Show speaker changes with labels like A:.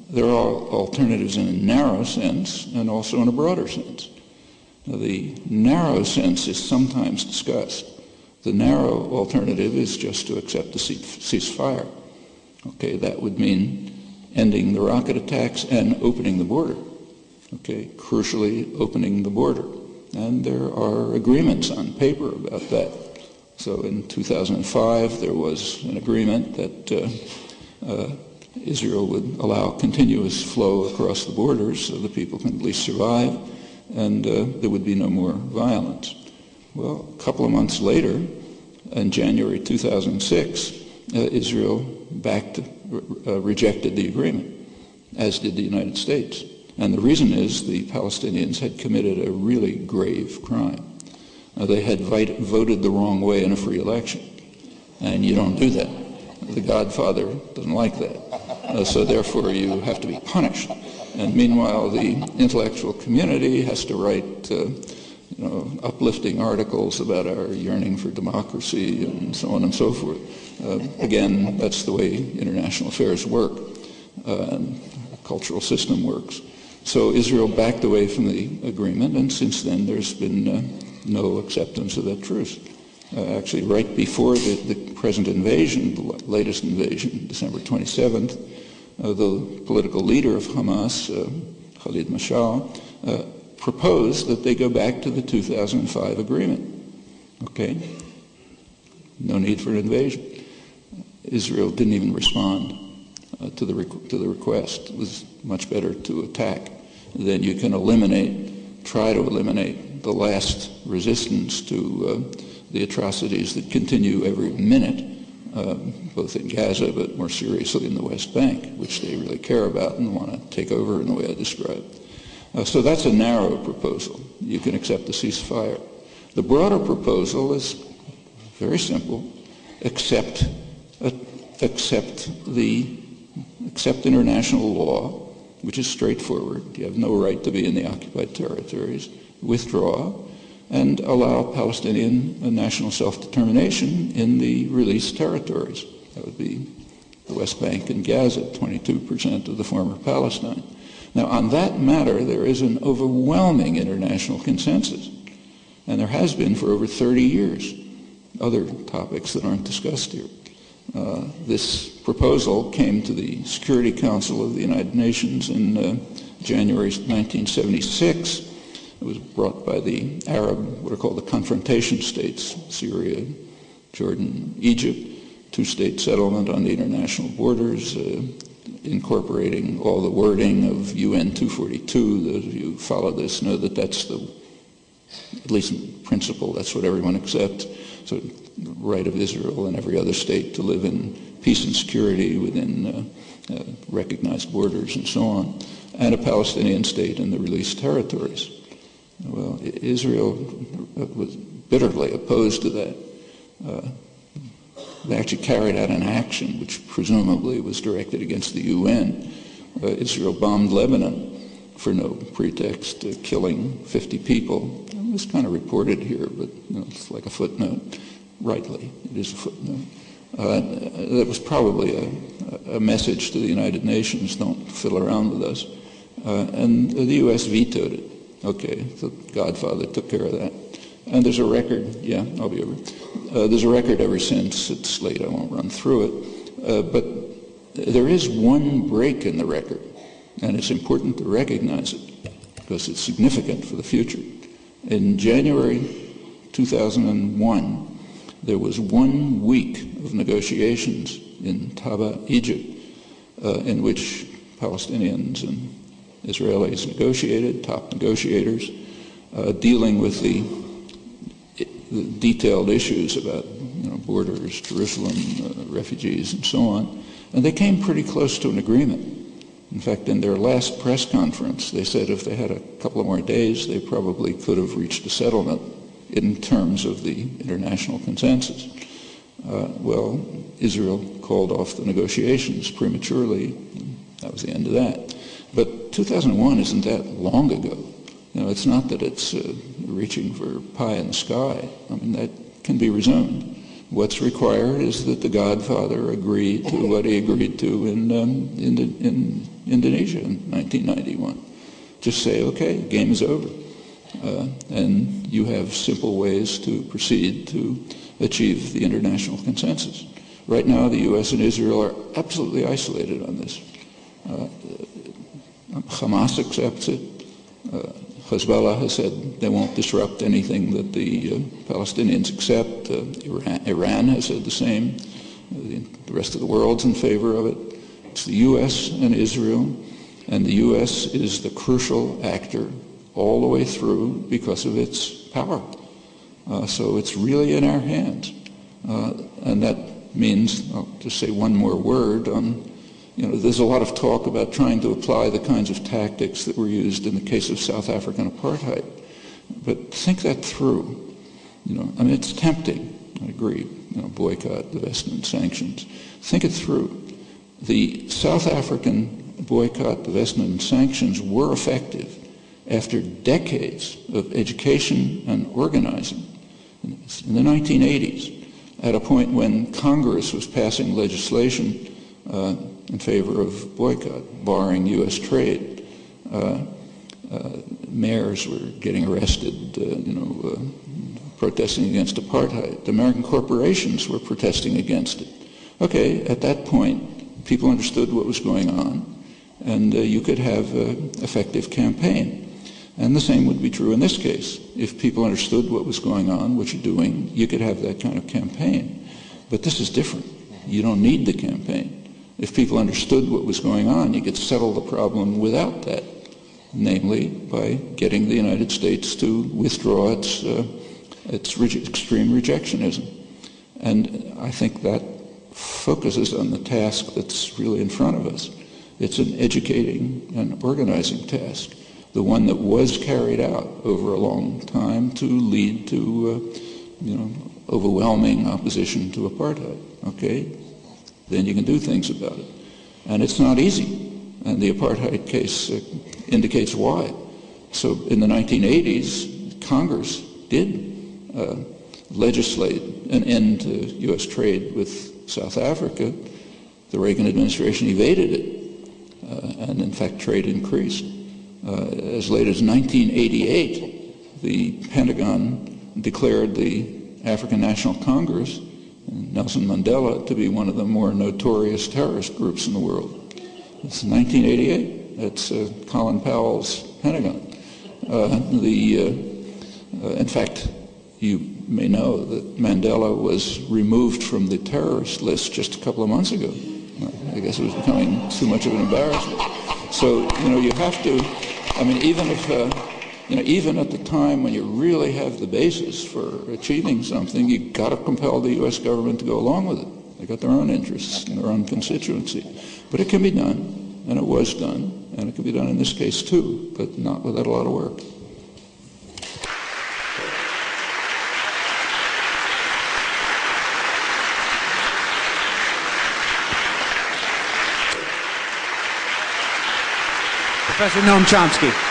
A: there are alternatives in a narrow sense and also in a broader sense. Now, the narrow sense is sometimes discussed. The narrow alternative is just to accept the ceasefire. Okay, that would mean ending the rocket attacks and opening the border. Okay, crucially opening the border. And there are agreements on paper about that. So in 2005, there was an agreement that Israel would allow continuous flow across the borders so the people can at least survive, and there would be no more violence. Well, a couple of months later, in January 2006, Israel rejected the agreement, as did the United States. And the reason is the Palestinians had committed a really grave crime. They had voted the wrong way in a free election, and you don't do that. The Godfather doesn't like that. So therefore you have to be punished. And meanwhile, the intellectual community has to write uplifting articles about our yearning for democracy and so on and so forth. Again, that's the way international affairs work, and the cultural system works. So Israel backed away from the agreement, and since then there's been no acceptance of that truce. Actually, right before the present invasion, the latest invasion, December 27th, the political leader of Hamas, Khalid Mashal, proposed that they go back to the 2005 agreement. Okay? No need for an invasion. Israel didn't even respond to the request. It was much better to attack. Then you can try to eliminate the last resistance to the atrocities that continue every minute, both in Gaza, but more seriously in the West Bank, which they really care about and want to take over in the way I described. So that's a narrow proposal. You can accept the ceasefire. The broader proposal is very simple. Accept international law, which is straightforward. You have no right to be in the occupied territories. Withdraw and allow Palestinian national self-determination in the released territories. That would be the West Bank and Gaza, 22% of the former Palestine. Now, on that matter, there is an overwhelming international consensus, and there has been for over 30 years. Other topics that aren't discussed here. This proposal came to the Security Council of the United Nations in January 1976. It was brought by the Arab, what are called the confrontation states, Syria, Jordan, Egypt, two-state settlement on the international borders, incorporating all the wording of UN 242. Those of you who follow this know that that's at least in principle, that's what everyone accepts. So the right of Israel and every other state to live in peace and security within recognized borders and so on, and a Palestinian state in the released territories. Well, Israel was bitterly opposed to that. They actually carried out an action which presumably was directed against the UN. Israel bombed Lebanon for no pretext, killing 50 people. It was kind of reported here, but it's like a footnote. Rightly, it is a footnote. That was probably a message to the United Nations, don't fiddle around with us. And the U.S. vetoed it. Okay, the Godfather took care of that. And there's a record, yeah, I'll be over. There's a record ever since. It's late, I won't run through it. But there is one break in the record, and it's important to recognize it because it's significant for the future. In January 2001, there was 1 week of negotiations in Taba, Egypt, in which Palestinians and Israelis negotiated, top negotiators, dealing with the detailed issues about borders, Jerusalem, refugees, and so on. And they came pretty close to an agreement. In fact, in their last press conference, they said if they had a couple of more days, they probably could have reached a settlement in terms of the international consensus. Well, Israel called off the negotiations prematurely. That was the end of that. But 2001 isn't that long ago. It's not that it's reaching for pie in the sky. I mean, that can be resumed. What's required is that the Godfather agree to what he agreed to in Indonesia in 1991. Just say, okay, game is over. And you have simple ways to proceed to achieve the international consensus. Right now, the U.S. and Israel are absolutely isolated on this. Hamas accepts it. Hezbollah has said they won't disrupt anything that the Palestinians accept. Iran has said the same. The rest of the world's in favor of it. It's the U.S. and Israel, and the U.S. is the crucial actor all the way through because of its power. So it's really in our hands. And that means, I'll just say one more word on, there's a lot of talk about trying to apply the kinds of tactics that were used in the case of South African apartheid. But think that through. It's tempting, I agree, boycott, divestment, sanctions. Think it through. The South African boycott, divestment, and sanctions were effective after decades of education and organizing in the 1980s, at a point when Congress was passing legislation in favor of boycott, barring U.S. trade. Mayors were getting arrested, protesting against apartheid. American corporations were protesting against it. Okay, at that point, people understood what was going on, and you could have an effective campaign. And the same would be true in this case. If people understood what was going on, what you're doing, you could have that kind of campaign. But this is different. You don't need the campaign. If people understood what was going on, you could settle the problem without that, namely by getting the United States to withdraw its extreme rejectionism. And I think that focuses on the task that's really in front of us. It's an educating and organizing task, the one that was carried out over a long time to lead to, overwhelming opposition to apartheid. Okay? Then you can do things about it. And it's not easy. And the apartheid case indicates why. So in the 1980s, Congress did legislate an end to U.S. trade with South Africa. The Reagan administration evaded it. And in fact, trade increased. As late as 1988, the Pentagon declared the African National Congress, Nelson Mandela, to be one of the more notorious terrorist groups in the world. It's 1988. That's Colin Powell's Pentagon. In fact, you may know that Mandela was removed from the terrorist list just a couple of months ago. I guess it was becoming too much of an embarrassment. So, you have to, even if, even at the time when you really have the basis for achieving something, you've got to compel the U.S. government to go along with it. They've got their own interests and their own constituency. But it can be done, and it was done, and it can be done in this case too, but not without a lot of work.
B: Professor Noam Chomsky.